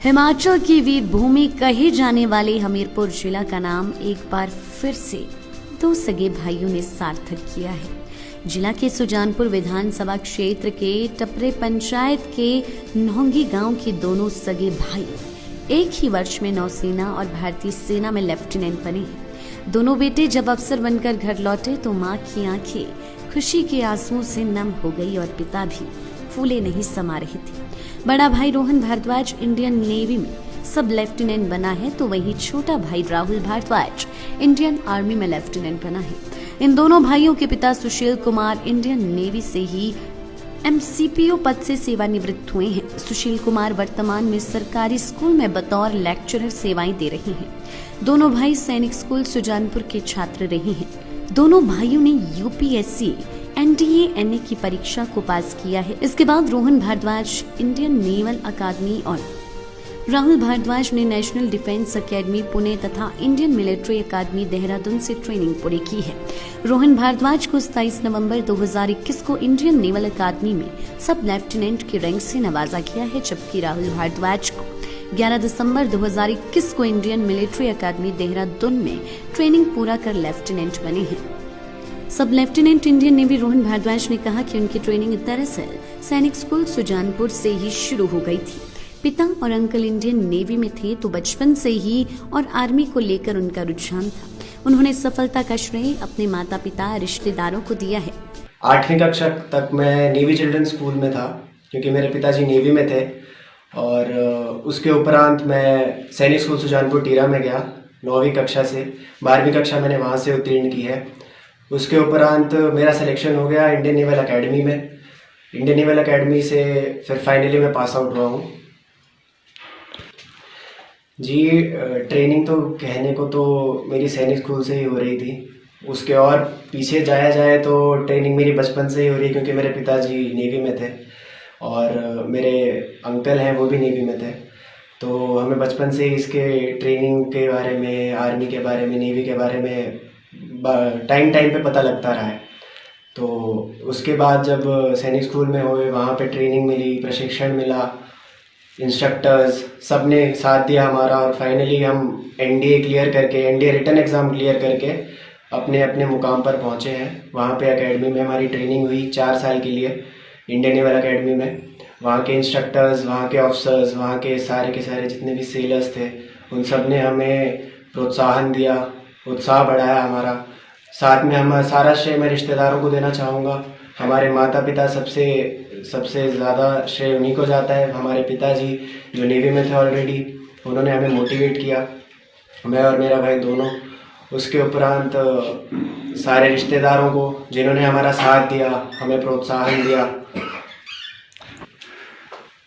हिमाचल की वीर भूमि कहे जाने वाले हमीरपुर जिला का नाम एक बार फिर से दो सगे भाइयों ने सार्थक किया है। जिला के सुजानपुर विधानसभा क्षेत्र के टपरे पंचायत के नौंगी गांव के दोनों सगे भाई एक ही वर्ष में नौसेना और भारतीय सेना में लेफ्टिनेंट बने हैं। दोनों बेटे जब अफसर बनकर घर लौटे तो मां की आंखें खुशी के आंसुओं से नम हो गई और पिता भी फूले नहीं समा रहे थे। बड़ा भाई रोहन भारद्वाज इंडियन नेवी में सब लेफ्टिनेंट बना है, तो वहीं छोटा भाई राहुल भारद्वाज इंडियन आर्मी में लेफ्टिनेंट बना है। इन दोनों भाइयों के पिता सुशील कुमार इंडियन नेवी से ही एमसीपीओ पद से सेवानिवृत्त हुए हैं। सुशील कुमार वर्तमान में सरकारी स्कूल में बतौर लेक्चरर सेवाएं दे रहे हैं। दोनों भाई सैनिक स्कूल सुजानपुर के छात्र रहे हैं। दोनों भाइयों ने यूपीएससी एनडीए एनए की परीक्षा को पास किया है। इसके बाद रोहन भारद्वाज इंडियन नेवल अकादमी और राहुल भारद्वाज ने नेशनल डिफेंस एकेडमी पुणे तथा इंडियन मिलिट्री अकादमी देहरादून से ट्रेनिंग पूरी की है। रोहन भारद्वाज को 27 नवंबर 2021 को इंडियन नेवल अकादमी में सब लेफ्टिनेंट के रैंक से नवाजा गया है, जबकि राहुल भारद्वाज को 11 दिसंबर 2021 को इंडियन मिलिट्री अकादमी देहरादून में ट्रेनिंग पूरा कर लेफ्टिनेंट बने हैं। सब lieutenant Indian navy Rohan Bhardwaj ने कहा कि उनकी ट्रेनिंग दरअसल सैनिक स्कूल सुजानपुर से ही शुरू हो गई थी। पिता और अंकल इंडियन नेवी में थे, तो बचपन से ही और आर्मी को लेकर उनका रुझान था। उन्होंने सफलता का श्रेय अपने माता पिता रिश्तेदारों को दिया है। 8वीं कक्षा तक मैं नेवी चिल्ड्रन स्कूल में था, क्योंकि मेरे पिताजी नेवी में थे। और उसके उपरांत मैं सैनिक स्कूल सुजानपुर टीरा में गया 9वीं कक्षा से। 12वीं कक्षा मैंने वहाँ से उत्तीर्ण की है। उसके उपरांत मेरा सिलेक्शन हो गया इंडियन नेवल एकेडमी में। इंडियन नेवल एकेडमी से फिर फाइनली मैं पास आउट हुआ हूँ। जी, ट्रेनिंग तो कहने को तो मेरी सैनिक स्कूल से ही हो रही थी। उसके और पीछे जाया जाए तो ट्रेनिंग मेरी बचपन से ही हो रही है, क्योंकि मेरे पिताजी नेवी में थे और मेरे अंकल हैं वो भी नेवी में थे। तो हमें बचपन से ही इसके ट्रेनिंग के बारे में, आर्मी के बारे में, नेवी के बारे में टाइम पे पता लगता रहा है। तो उसके बाद जब सैनिक स्कूल में हुए, वहाँ पे ट्रेनिंग मिली, प्रशिक्षण मिला, इंस्ट्रक्टर्स सब ने साथ दिया हमारा, और फाइनली हम एनडीए क्लियर करके, एनडीए रिटन एग्ज़ाम क्लियर करके अपने अपने मुकाम पर पहुँचे हैं। वहाँ पे एकेडमी में हमारी ट्रेनिंग हुई 4 साल के लिए इंडियन नेवल एकेडमी में। वहाँ के इंस्ट्रक्टर्स, वहाँ के ऑफिसर्स, वहाँ के सारे जितने भी सेलर्स थे, उन सब ने हमें प्रोत्साहन दिया, उत्साह बढ़ाया हमारा। साथ में हम सारा श्रेय मैं रिश्तेदारों को देना चाहूँगा। हमारे माता पिता सबसे ज़्यादा श्रेय उन्हीं को जाता है। हमारे पिताजी जो नेवी में थे ऑलरेडी, उन्होंने हमें मोटिवेट किया, मैं और मेरा भाई दोनों। उसके उपरांत सारे रिश्तेदारों को जिन्होंने हमारा साथ दिया, हमें प्रोत्साहन दिया।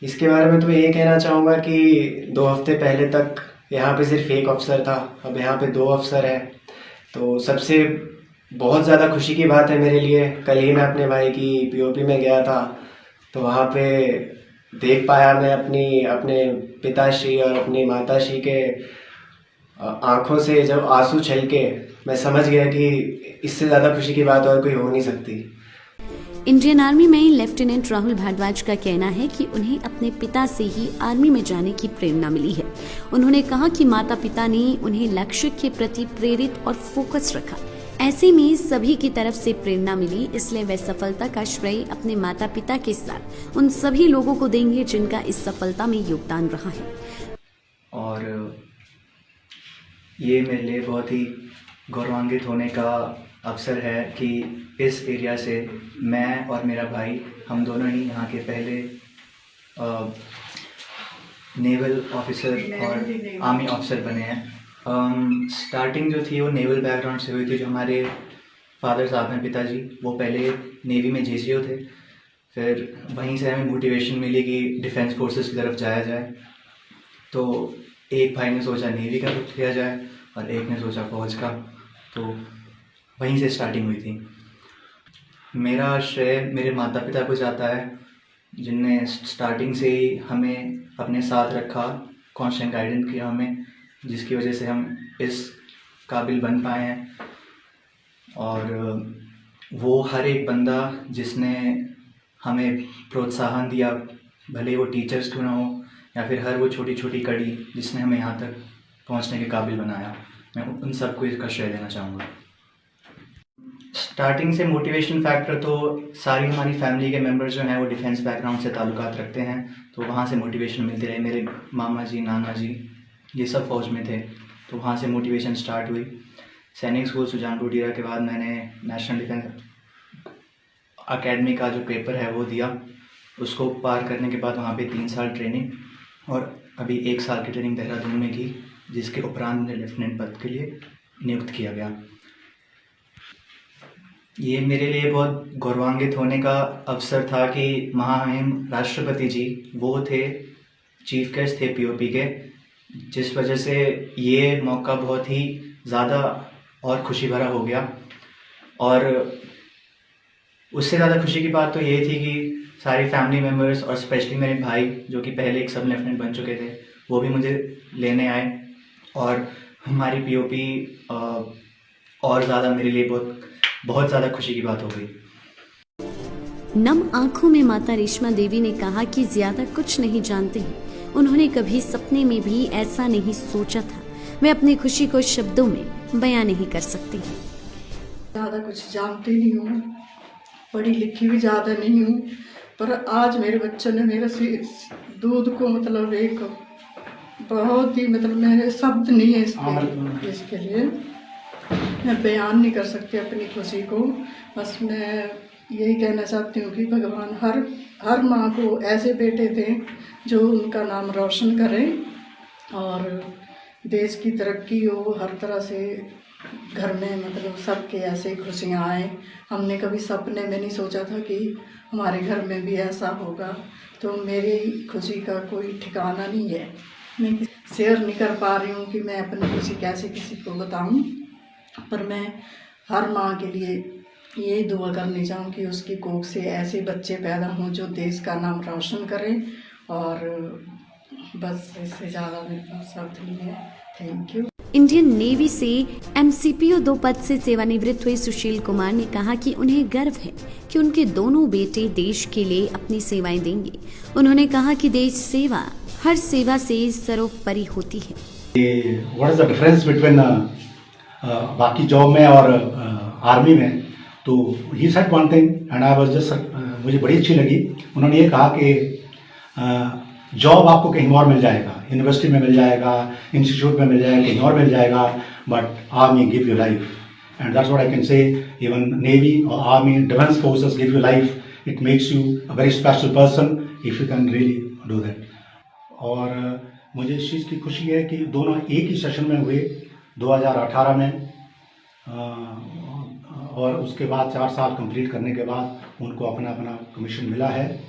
इसके बारे में तो मैं ये कहना चाहूँगा कि 2 हफ्ते पहले तक यहाँ पे सिर्फ एक अफसर था, अब यहाँ पे 2 अफसर हैं। तो सबसे बहुत ज़्यादा खुशी की बात है मेरे लिए। कल ही मैं अपने भाई की पीओपी में गया था, तो वहाँ पे देख पाया मैं अपने पिताश्री और अपनी माताश्री के आँखों से जब आंसू छलके, मैं समझ गया कि इससे ज़्यादा खुशी की बात और कोई हो नहीं सकती। इंडियन आर्मी में लेफ्टिनेंट राहुल भारद्वाज का कहना है कि उन्हें अपने पिता से ही आर्मी में जाने की प्रेरणा मिली है। उन्होंने कहा कि माता पिता ने उन्हें लक्ष्य के प्रति प्रेरित और फोकस रखा। ऐसे में सभी की तरफ से प्रेरणा मिली, इसलिए वे सफलता का श्रेय अपने माता पिता के साथ उन सभी लोगों को देंगे जिनका इस सफलता में योगदान रहा है। और ये मेरे लिए बहुत ही गौरवान्वित होने का अवसर है कि इस एरिया से मैं और मेरा भाई, हम दोनों ही यहाँ के पहले नेवल ऑफिसर और आर्मी ऑफिसर बने हैं। स्टार्टिंग जो थी वो नेवल बैकग्राउंड से हुई थी। जो हमारे फादर साहब हैं, पिताजी, वो पहले नेवी में जेसीओ थे। फिर वहीं से हमें मोटिवेशन मिली कि डिफेंस फोर्सेस की तरफ जाया जाए। तो एक भाई ने सोचा नेवी का रुख किया जाए और एक ने सोचा फौज का। तो वहीं से स्टार्टिंग हुई थी। मेरा श्रेय मेरे माता पिता को जाता है, जिनने स्टार्टिंग से ही हमें अपने साथ रखा, कांस्टेंट गाइडेंस किया हमें, जिसकी वजह से हम इस काबिल बन पाए हैं। और वो हर एक बंदा जिसने हमें प्रोत्साहन दिया, भले वो टीचर्स क्यों ना हो या फिर हर वो छोटी छोटी कड़ी जिसने हमें यहाँ तक पहुँचने के काबिल बनाया, मैं उन सबको इसका श्रेय देना चाहूँगा। स्टार्टिंग से मोटिवेशन फैक्टर तो सारी हमारी फैमिली के मेंबर्स जो हैं वो डिफेंस बैकग्राउंड से ताल्लुकात रखते हैं, तो वहाँ से मोटिवेशन मिलती रही। मेरे मामा जी, नाना जी ये सब फ़ौज में थे, तो वहाँ से मोटिवेशन स्टार्ट हुई। सैनिक स्कूल सुजानपुर टीरा के बाद मैंने नेशनल डिफेंस अकेडमी का जो पेपर है वो दिया। उसको पार करने के बाद वहाँ पे 3 साल ट्रेनिंग और अभी 1 साल की ट्रेनिंग देहरादून में की, जिसके उपरांत मुझे लेफ्टिनेंट पद के लिए नियुक्त किया गया। ये मेरे लिए बहुत गौरवान्वित होने का अवसर था कि महामहिम राष्ट्रपति जी वो थे, चीफ गेस्ट थे पीओपी के, जिस वजह से ये मौका बहुत ही ज़्यादा और खुशी भरा हो गया। और उससे ज़्यादा खुशी की बात तो ये थी कि सारी फैमिली मेम्बर्स और स्पेशली मेरे भाई जो कि पहले एक सब लेफ्टिनेंट बन चुके थे, वो भी मुझे लेने आए और हमारी पीओपी और ज़्यादा मेरे लिए बहुत ज़्यादा खुशी की बात हो गई। नम आंखों में माता रेशमा देवी ने कहा कि ज्यादा कुछ नहीं जानते हैं। उन्होंने कभी सपने में भी ऐसा नहीं सोचा था। मैं अपनी खुशी को शब्दों में बयां नहीं कर सकती। ज़्यादा कुछ जानती नहीं हूँ, पढ़ी लिखी भी ज़्यादा नहीं हूँ, पर आज मेरे बच्चों ने मेरे से दूध को मतलब एक बहुत ही मतलब मेरे शब्द नहीं है इसके लिए मैं बयान नहीं कर सकती अपनी खुशी को। बस मैं यही कहना चाहती हूँ कि भगवान हर माँ को ऐसे बेटे दें जो उनका नाम रोशन करें और देश की तरक्की हो, हर तरह से घर में मतलब सबके ऐसे खुशियाँ आए। हमने कभी सपने में नहीं सोचा था कि हमारे घर में भी ऐसा होगा, तो मेरी खुशी का कोई ठिकाना नहीं है। मैं शेयर नहीं कर पा रही हूँ कि मैं अपनी खुशी कैसे किसी को बताऊँ, पर मैं हर माँ के लिए ये दुआ करनी चाहूँ कि उसकी कोख से ऐसे बच्चे पैदा हों जो देश का नाम रोशन करें। और बस इससे ज़्यादा मेरे पास शब्द नहीं है। Thank you. इंडियन नेवी से एमसीपीओ 2 पद से सेवानिवृत्त हुए सुशील कुमार ने कहा कि उन्हें गर्व है कि उनके दोनों बेटे देश के लिए अपनी सेवाएं देंगे। उन्होंने कहा कि देश सेवा हर सेवा से सर्वोपरि होती है। What is the difference between बाकी जॉब में और आर्मी में? तो he said one thing and I was just, मुझे बड़ी अच्छी लगी। उन्होंने ये कहा कि जॉब आपको कहीं और मिल जाएगा, यूनिवर्सिटी में मिल जाएगा, इंस्टीट्यूट में मिल जाएगा, कहीं और मिल जाएगा, but army give you life and that's what I can say. Even navy और army defence forces give you life, it makes you a very special person if you can really do that. और मुझे इस चीज़ की खुशी है कि दोनों एक ही सेशन में हुए 2018 में, और उसके बाद 4 साल कंप्लीट करने के बाद उनको अपना अपना कमीशन मिला है।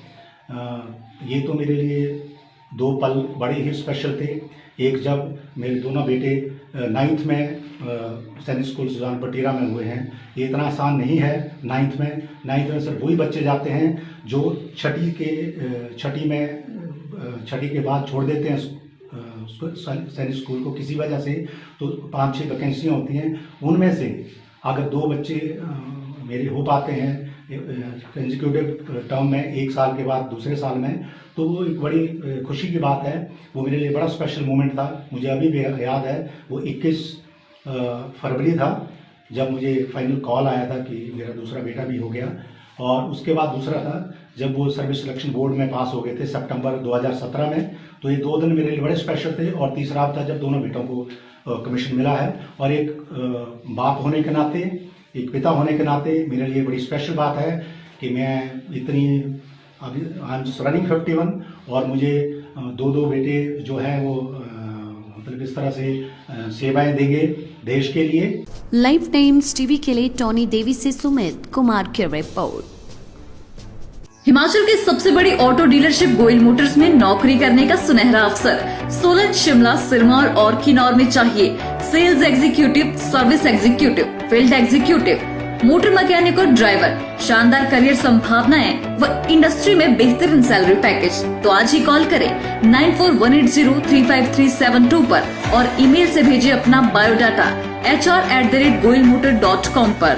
ये तो मेरे लिए 2 पल बड़े ही स्पेशल थे। एक जब मेरे दोनों बेटे 9th में सैनिक स्कूल सुजानपुर टीरा में हुए हैं। ये इतना आसान नहीं है 9th में सिर्फ वही बच्चे जाते हैं जो छठी के बाद छोड़ देते हैं सैनिक स्कूल को किसी वजह से। तो 5-6 वैकेंसियाँ होती हैं, उनमें से अगर 2 बच्चे मेरे हो पाते हैं एग्जीक्यूटिव टर्म में 1 साल के बाद दूसरे साल में, तो वो एक बड़ी खुशी की बात है। वो मेरे लिए बड़ा स्पेशल मोमेंट था। मुझे अभी भी याद है, वो 21 फरवरी था जब मुझे फाइनल कॉल आया था कि मेरा दूसरा बेटा भी हो गया। और उसके बाद दूसरा था जब वो सर्विस सिलेक्शन बोर्ड में पास हो गए थे सितंबर 2017 में। तो ये 2 दिन मेरे लिए बड़े स्पेशल थे। और तीसरा था जब दोनों बेटों को कमीशन मिला है। और एक बाप होने के नाते, एक पिता होने के नाते मेरे लिए बड़ी स्पेशल बात है कि मैं इतनी अभी आई एम जस्ट रनिंग 51 और मुझे 2 बेटे जो हैं वो मतलब इस तरह से सेवाएं देंगे देश के लिए। लाइफ टाइम्स टीवी के लिए टॉनी देवी से सुमित कुमार की रिपोर्ट। हिमाचल की सबसे बड़ी ऑटो डीलरशिप गोयल मोटर्स में नौकरी करने का सुनहरा अवसर। सोलन, शिमला, सिरमौर और किन्नौर में चाहिए sales executive, service executive, field executive, motor mechanic और ड्राइवर। शानदार करियर संभावनाएं व इंडस्ट्री में बेहतरीन सैलरी पैकेज। तो आज ही कॉल करें 9418035372 पर और ईमेल से भेजिए अपना बायोडाटा hr@goilmotor.com पर।